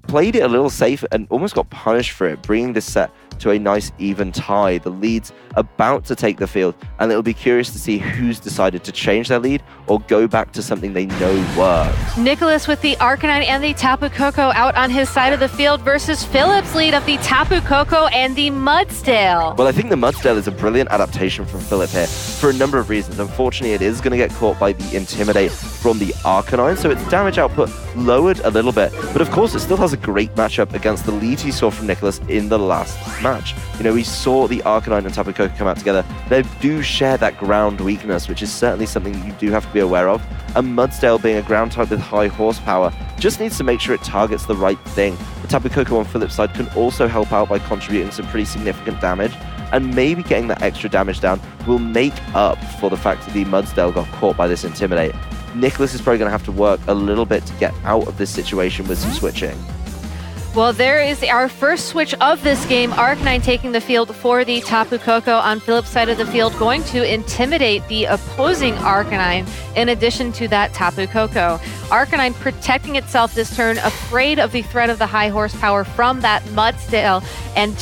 played it a little safe and almost got punished for it, bringing this set to a nice even tie. The lead's about to take the field, and it'll be curious to see who's decided to change their lead or go back to something they know works. Nicholas with the Arcanine and the Tapu Koko out on his side of the field versus Phillip's lead of the Tapu Koko and the Mudsdale. Well, I think the Mudsdale is a brilliant adaptation from Phillip here for a number of reasons. Unfortunately, it is going to get caught by the Intimidate from the Arcanine, so its damage output lowered a little bit, but of course it still has a great matchup against the lead he saw from Nicholas in the last match. We saw the Arcanine and Tapu Koko come out together. They do share that ground weakness, which is certainly something you do have to be aware of. And Mudsdale, being a ground type with high horsepower, just needs to make sure it targets the right thing. The Tapu Koko on Phillip's side can also help out by contributing some pretty significant damage, and maybe getting that extra damage down will make up for the fact that the Mudsdale got caught by this Intimidate. Nicholas is probably going to have to work a little bit to get out of this situation with some switching. Well, there is our first switch of this game. Arcanine taking the field for the Tapu Koko on Phillip's side of the field, going to intimidate the opposing Arcanine in addition to that Tapu Koko. Arcanine protecting itself this turn, afraid of the threat of the high horsepower from that Mudsdale, and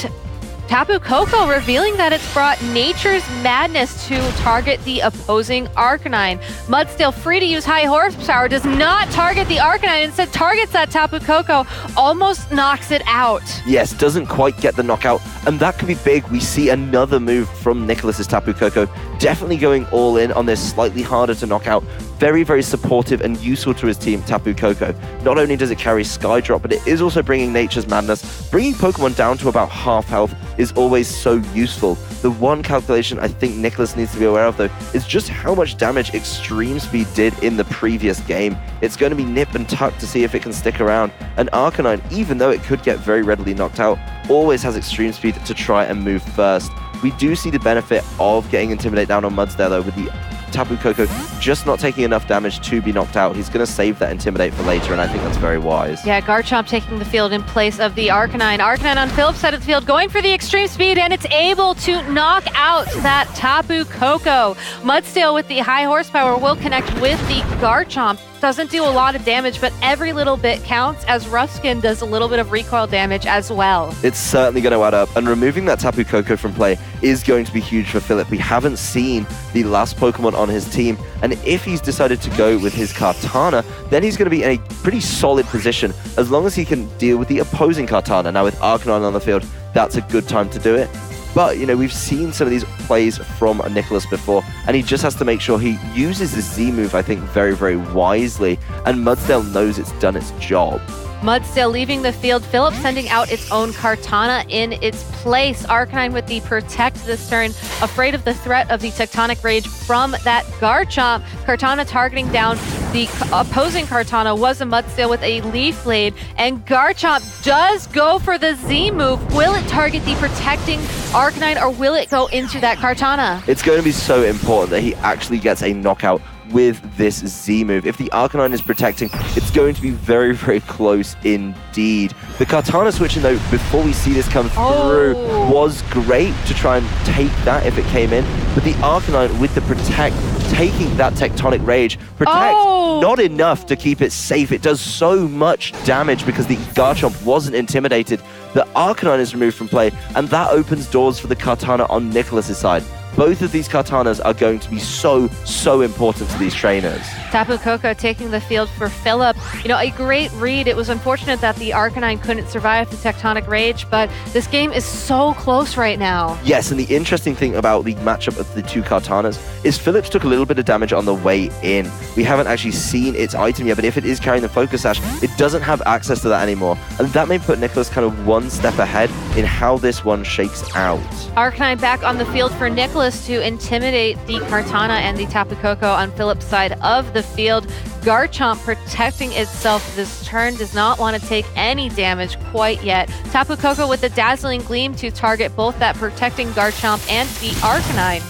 Tapu Koko revealing that it's brought Nature's Madness to target the opposing Arcanine. Mudsteel, free to use high horsepower, does not target the Arcanine, instead targets that Tapu Koko, almost knocks it out. Yes, doesn't quite get the knockout, and that could be big. We see another move from Nicholas's Tapu Koko, definitely going all in on this slightly harder to knock out. Very, very supportive and useful to his team, Tapu Koko. Not only does it carry Skydrop, but it is also bringing Nature's Madness. Bringing Pokemon down to about half health is always so useful. The one calculation I think Nicholas needs to be aware of, though, is just how much damage Extreme Speed did in the previous game. It's going to be nip and tuck to see if it can stick around. And Arcanine, even though it could get very readily knocked out, always has Extreme Speed to try and move first. We do see the benefit of getting Intimidate down on Mudsdale, though, with the Tapu Koko just not taking enough damage to be knocked out. He's going to save that Intimidate for later, and I think that's very wise. Yeah, Garchomp taking the field in place of the Arcanine. Arcanine on Phillip's side of the field, going for the Extreme Speed, and it's able to knock out that Tapu Koko. Mudsteel with the high horsepower will connect with the Garchomp. Doesn't do a lot of damage, but every little bit counts, as Rough Skin does a little bit of recoil damage as well. It's certainly going to add up, and removing that Tapu Koko from play is going to be huge for Phillip. We haven't seen the last Pokemon on his team, and if he's decided to go with his Kartana, then he's going to be in a pretty solid position as long as he can deal with the opposing Kartana. Now with Arcanine on the field, that's a good time to do it. But, you know, we've seen some of these plays from Nicholas before, and he just has to make sure he uses this Z move, I think, very, very wisely, and Mudsdale knows it's done its job. Mudsteel leaving the field. Phillip sending out its own Kartana in its place. Arcanine with the Protect this turn, afraid of the threat of the Tectonic Rage from that Garchomp. Kartana targeting down the opposing Kartana was a Mudsteel with a Leaf Blade, and Garchomp does go for the Z move. Will it target the protecting Arcanine, or will it go into that Kartana? It's going to be so important that he actually gets a knockout with this Z move. If the Arcanine is protecting, it's going to be very, very close indeed. The Kartana switching, though, before we see this come through, was great to try and take that if it came in, but the Arcanine with the Protect, taking that Tectonic Rage. Protect, not enough to keep it safe. It does so much damage because the Garchomp wasn't intimidated. The Arcanine is removed from play, and that opens doors for the Kartana on Nicholas's side. Both of these Kartanas are going to be so, so important to these trainers. Tapu Koko taking the field for Phillip. You know, a great read. It was unfortunate that the Arcanine couldn't survive the Tectonic Rage, but this game is so close right now. Yes, and the interesting thing about the matchup of the two Kartanas is Phillips took a little bit of damage on the way in. We haven't actually seen its item yet, but if it is carrying the Focus Sash, it doesn't have access to that anymore. And that may put Nicholas kind of one step ahead in how this one shakes out. Arcanine back on the field for Nicholas to intimidate the Kartana and the Tapu Koko on Phillip's side of the field. Garchomp protecting itself this turn, does not want to take any damage quite yet. Tapu Koko with the Dazzling Gleam to target both that protecting Garchomp and the Arcanine.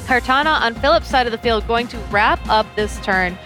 Kartana on Phillip's side of the field going to wrap up this turn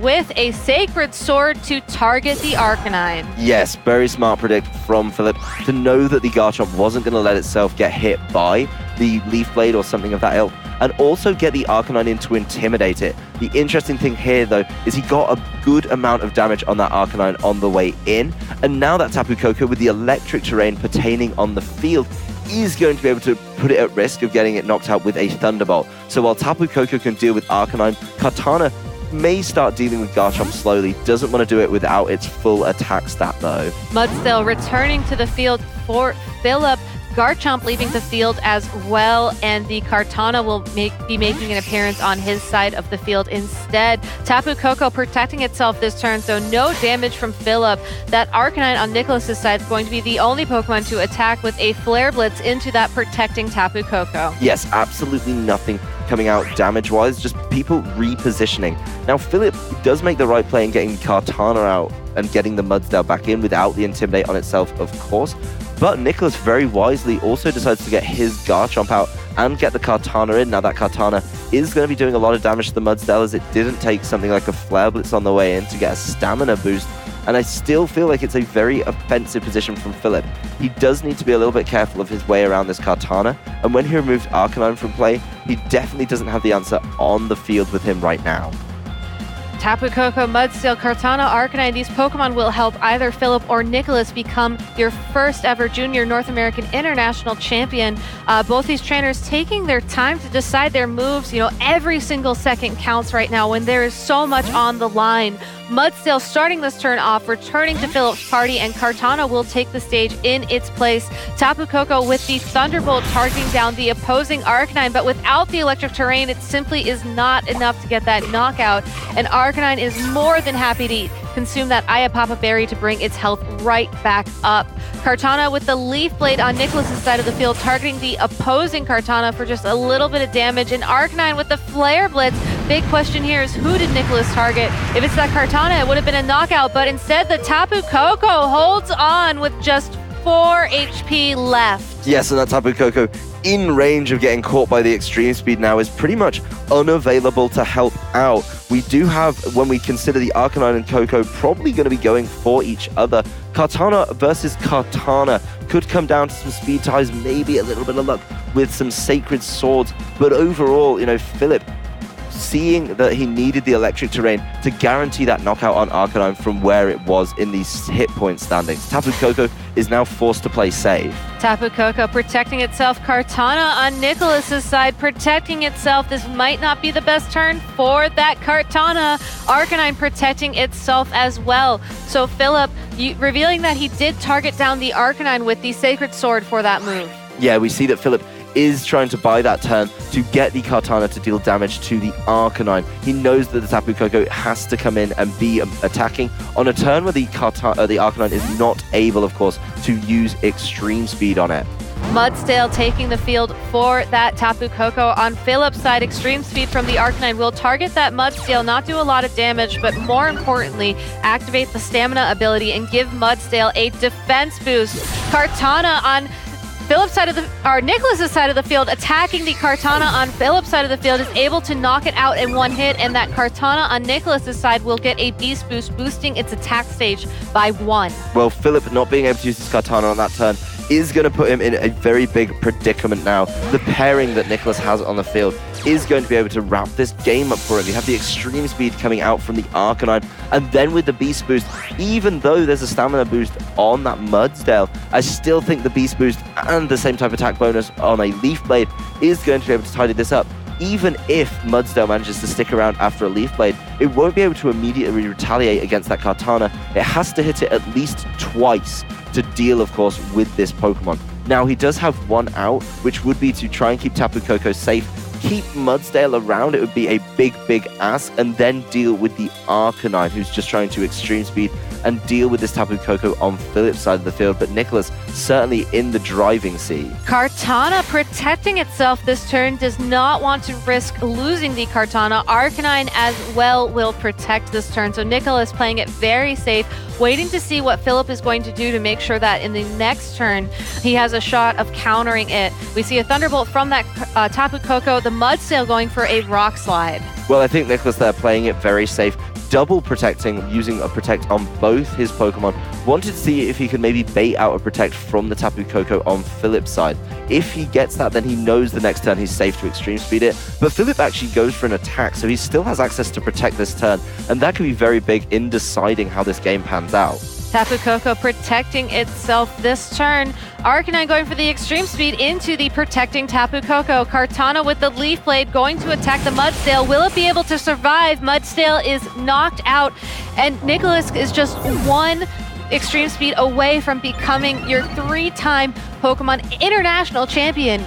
with a Sacred Sword to target the Arcanine. Yes, very smart predict from Phillip to know that the Garchomp wasn't going to let itself get hit by the Leaf Blade or something of that ilk, and also get the Arcanine in to intimidate it. The interesting thing here, though, is he got a good amount of damage on that Arcanine on the way in, and now that Tapu Koko with the electric terrain pertaining on the field is going to be able to put it at risk of getting it knocked out with a Thunderbolt. So while Tapu Koko can deal with Arcanine, Kartana may start dealing with Garchomp slowly. Doesn't want to do it without its full attack stat, though. Mudsteel returning to the field for Phillip. Garchomp leaving the field as well, and the Kartana will be making an appearance on his side of the field instead. Tapu Koko protecting itself this turn, so no damage from Phillip. That Arcanine on Nicholas's side is going to be the only Pokemon to attack with a Flare Blitz into that protecting Tapu Koko. Yes, absolutely nothing coming out damage-wise, just people repositioning. Now, Phillip does make the right play in getting Kartana out and getting the Mudsdale back in without the Intimidate on itself, of course. But Nicholas very wisely also decides to get his Garchomp out and get the Kartana in. Now that Kartana is going to be doing a lot of damage to the Mudsdale, as it didn't take something like a Flare Blitz on the way in to get a stamina boost. And I still feel like it's a very offensive position from Phillip. He does need to be a little bit careful of his way around this Kartana. And when he removed Arcanine from play, he definitely doesn't have the answer on the field with him right now. Tapu Koko, Mudsteel, Kartana, Arcanine, these Pokemon will help either Phillip or Nicholas become your first ever junior North American International Champion. Both these trainers taking their time to decide their moves. You know, every single second counts right now when there is so much on the line. Mudsteel starting this turn off, returning to Phillip's party, and Kartana will take the stage in its place. Tapu Koko with the Thunderbolt targeting down the opposing Arcanine, but without the electric terrain, it simply is not enough to get that knockout. And Arcanine is more than happy to consume that Ayapapa Berry to bring its health right back up. Kartana with the Leaf Blade on Nicholas's side of the field, targeting the opposing Kartana for just a little bit of damage. And Arcanine with the Flare Blitz. Big question here is, who did Nicholas target? If it's that Kartana, it would have been a knockout, but instead the Tapu Koko holds on with just 4 HP left. Yes, and that Tapu Koko, in range of getting caught by the extreme speed now, is pretty much unavailable to help out. We do have, when we consider the Arcanine and Koko probably going to be going for each other, Kartana versus Kartana could come down to some speed ties, maybe a little bit of luck with some Sacred Swords, but overall, you know, Phillip, seeing that he needed the electric terrain to guarantee that knockout on Arcanine from where it was in these hit point standings. Tapu Koko is now forced to play safe. Tapu Koko protecting itself. Kartana on Nicholas's side protecting itself. This might not be the best turn for that Kartana. Arcanine protecting itself as well. So Phillip revealing that he did target down the Arcanine with the Sacred Sword for that move. Yeah, we see that Phillip is trying to buy that turn to get the Kartana to deal damage to the Arcanine. He knows that the Tapu Koko has to come in and be attacking on a turn where the Arcanine is not able, of course, to use extreme speed on it. Mudsteel taking the field for that Tapu Koko. On Phillip's side, extreme speed from the Arcanine will target that Mudsteel, not do a lot of damage, but more importantly, activate the stamina ability and give Mudsteel a defense boost. Kartana on Phillip's side of Nicholas's side of the field, attacking the Kartana on Phillip's side of the field, is able to knock it out in one hit, and that Kartana on Nicholas's side will get a Beast Boost, boosting its attack stage by 1. Well, Phillip not being able to use his Kartana on that turn is going to put him in a very big predicament now. The pairing that Nicholas has on the field is going to be able to wrap this game up for him. You have the extreme speed coming out from the Arcanine, and then with the Beast Boost, even though there's a stamina boost on that Mudsteel, I still think the Beast Boost and the same type attack bonus on a Leaf Blade is going to be able to tidy this up. Even if Mudsteel manages to stick around after a Leaf Blade, it won't be able to immediately retaliate against that Kartana. It has to hit it at least twice to deal, of course, with this Pokemon. Now, he does have one out, which would be to try and keep Tapu Koko safe, keep Mudsteel around, it would be a big, big ask, and then deal with the Arcanine, who's just trying to extreme speed and deal with this Tapu Koko on Phillip's side of the field, but Nicholas certainly in the driving seat. Kartana protecting itself this turn, does not want to risk losing the Kartana. Arcanine as well will protect this turn, so Nicholas playing it very safe, waiting to see what Phillip is going to do to make sure that in the next turn he has a shot of countering it. We see a Thunderbolt from that Tapu Koko, the Mudsteel going for a Rock Slide. Well, I think Nicholas there playing it very safe, double protecting, using a protect on both his Pokemon. Wanted to see if he could maybe bait out a protect from the Tapu Koko on Phillip's side. If he gets that, then he knows the next turn he's safe to extreme speed it. But Phillip actually goes for an attack, so he still has access to protect this turn, and that could be very big in deciding how this game pans out. Tapu Koko protecting itself this turn. Arcanine going for the extreme speed into the protecting Tapu Koko. Kartana with the Leaf Blade going to attack the Mudsteel. Will it be able to survive? Mudsteel is knocked out, and Nicholas is just one extreme speed away from becoming your 3-time Pokemon International Champion.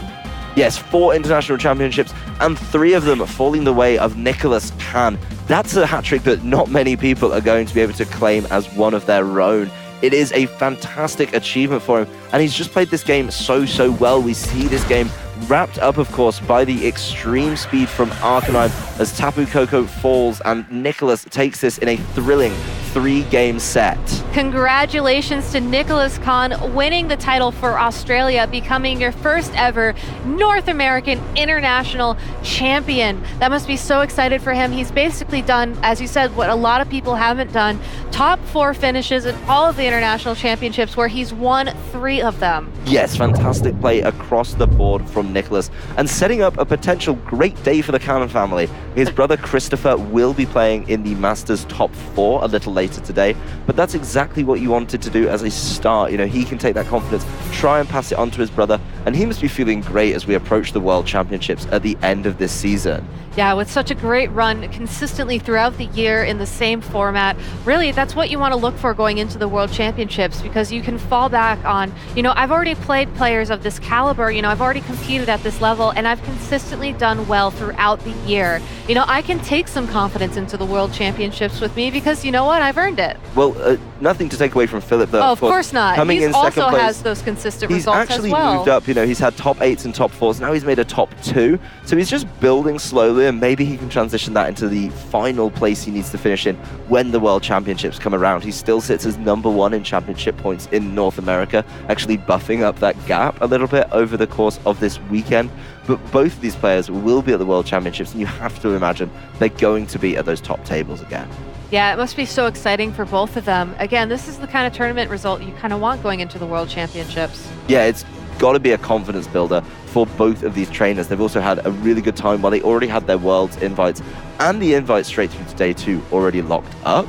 Yes, 4 international championships, and 3 of them falling the way of Nicholas Can. That's a hat-trick that not many people are going to be able to claim as one of their own. It is a fantastic achievement for him, and he's just played this game so well. We see this game wrapped up, of course, by the extreme speed from Arcanine as Tapu Koko falls, and Nicholas takes this in a thrilling 3-game set. Congratulations to Nicholas Kahn winning the title for Australia, becoming your first ever North American international champion. That must be so excited for him. He's basically done, as you said, what a lot of people haven't done. Top 4 finishes in all of the international championships where he's won 3 of them. Yes, fantastic play across the board from Nicholas, and setting up a potential great day for the Kahn family. His brother Christopher will be playing in the Masters top 4 a little later today, but that's exactly what you wanted to do as a start. You know, he can take that confidence, try and pass it on to his brother, and he must be feeling great as we approach the World Championships at the end of this season. Yeah, with such a great run consistently throughout the year in the same format, really that's what you want to look for going into the World Championships, because you can fall back on, you know, I've already played players of this caliber, you know, I've already competed at this level, and I've consistently done well throughout the year. You know, I can take some confidence into the World Championships with me because, you know what, I've earned it. Well, nothing to take away from Phillip, though. Oh, of course not. Coming He in also second place, has those consistent results as well. He's actually moved up, you know, he's had top 8s and top 4s, now he's made a top 2, so he's just building slowly, and maybe he can transition that into the final place he needs to finish in when the World Championships come around. He still sits as #1 in championship points in North America, actually buffing up that gap a little bit over the course of this weekend. But both of these players will be at the World Championships, and you have to imagine they're going to be at those top tables again. Yeah, it must be so exciting for both of them. Again, this is the kind of tournament result you kind of want going into the World Championships. Yeah, it's got to be a confidence builder for both of these trainers. They've also had a really good time while they already had their Worlds invites and the invites straight through to day 2 already locked up.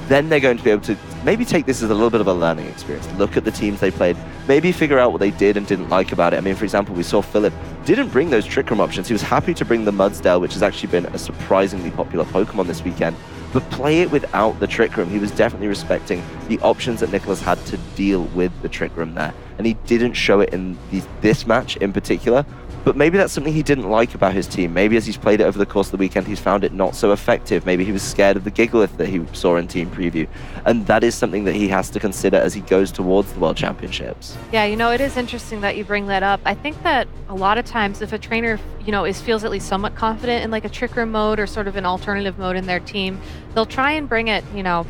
Then they're going to be able to maybe take this as a little bit of a learning experience. Look at the teams they played, maybe figure out what they did and didn't like about it. I mean, for example, we saw Phillip didn't bring those Trick Room options. He was happy to bring the Mudsdale, which has actually been a surprisingly popular Pokemon this weekend, but play it without the Trick Room. He was definitely respecting the options that Nicholas had to deal with the Trick Room there, and he didn't show it in this match in particular. But maybe that's something he didn't like about his team. Maybe as he's played it over the course of the weekend, he's found it not so effective. Maybe he was scared of the Gigalith that he saw in team preview. And that is something that he has to consider as he goes towards the World Championships. Yeah, you know, it is interesting that you bring that up. I think that a lot of times if a trainer, you know, feels at least somewhat confident in like a Trick Room mode or sort of an alternative mode in their team, they'll try and bring it, you know,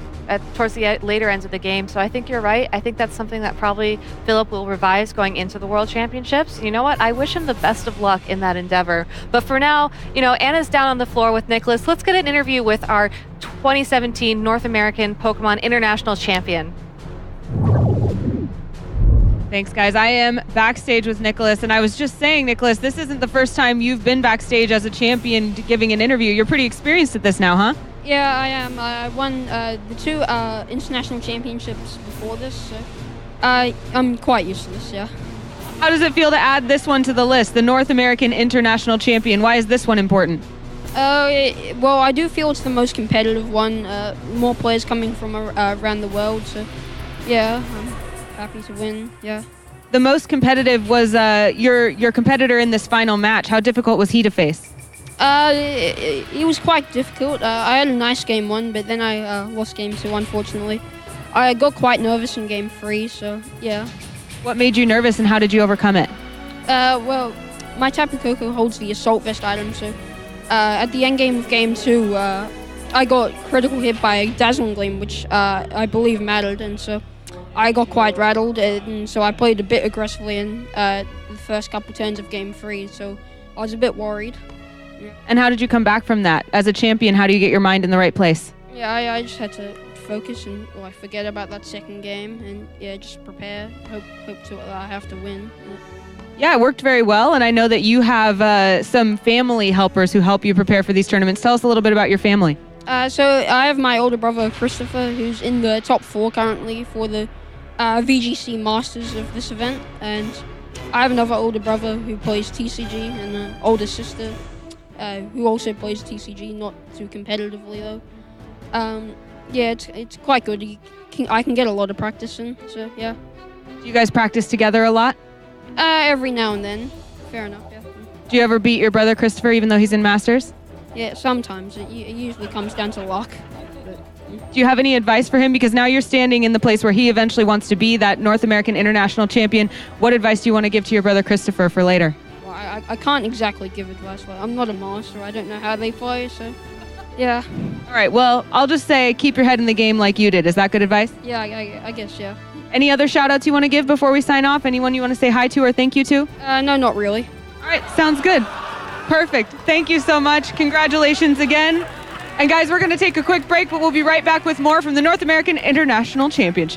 towards the later ends of the game. So I think you're right. I think that's something that probably Phillip will revise going into the World Championships. You know what? I wish him the best of luck in that endeavor. But for now, you know, Anna's down on the floor with Nicholas. Let's get an interview with our 2017 North American Pokemon International Champion. Thanks, guys. I am backstage with Nicholas, and I was just saying, Nicholas, this isn't the first time you've been backstage as a champion giving an interview. You're pretty experienced at this now, huh? Yeah, I am. I won the 2 international championships before this, so I'm quite used to this, yeah. How does it feel to add this one to the list, the North American International Champion? Why is this one important? Well, I do feel it's the most competitive one. More players coming from around the world, so yeah, I'm happy to win, yeah. The most competitive was your competitor in this final match. How difficult was he to face? It was quite difficult. I had a nice game 1, but then I lost game 2, unfortunately. I got quite nervous in game 3, so yeah. What made you nervous, and how did you overcome it? Well, my Tapu Koko holds the Assault Vest item, so at the end game of game 2, I got critical hit by a Dazzling Gleam, which I believe mattered, and so I got quite rattled, and so I played a bit aggressively in the first couple turns of game 3, so I was a bit worried. And how did you come back from that? As a champion, how do you get your mind in the right place? Yeah, I just had to focus and forget about that second game, and yeah, just prepare. Hope to have to win. Yeah, it worked very well, and I know that you have some family helpers who help you prepare for these tournaments. Tell us a little bit about your family. So I have my older brother Christopher, who's in the top 4 currently for the VGC Masters of this event, and I have another older brother who plays TCG, and an older sister who also plays TCG, not too competitively though. Yeah, it's quite good. I can get a lot of practice in, so yeah. Do you guys practice together a lot? Every now and then. Fair enough, yeah. Do you ever beat your brother Christopher even though he's in Masters? Yeah, sometimes. It usually comes down to luck. Do you have any advice for him? Because now you're standing in the place where he eventually wants to be, that North American International Champion. What advice do you want to give to your brother Christopher for later? I can't exactly give advice. I'm not a master. I don't know how they play, so yeah. All right, well, I'll just say keep your head in the game like you did. Is that good advice? Yeah, I guess, yeah. Any other shout-outs you want to give before we sign off? Anyone you want to say hi to or thank you to? No, not really. All right, sounds good. Perfect. Thank you so much. Congratulations again. And guys, we're going to take a quick break, but we'll be right back with more from the North American International Championship.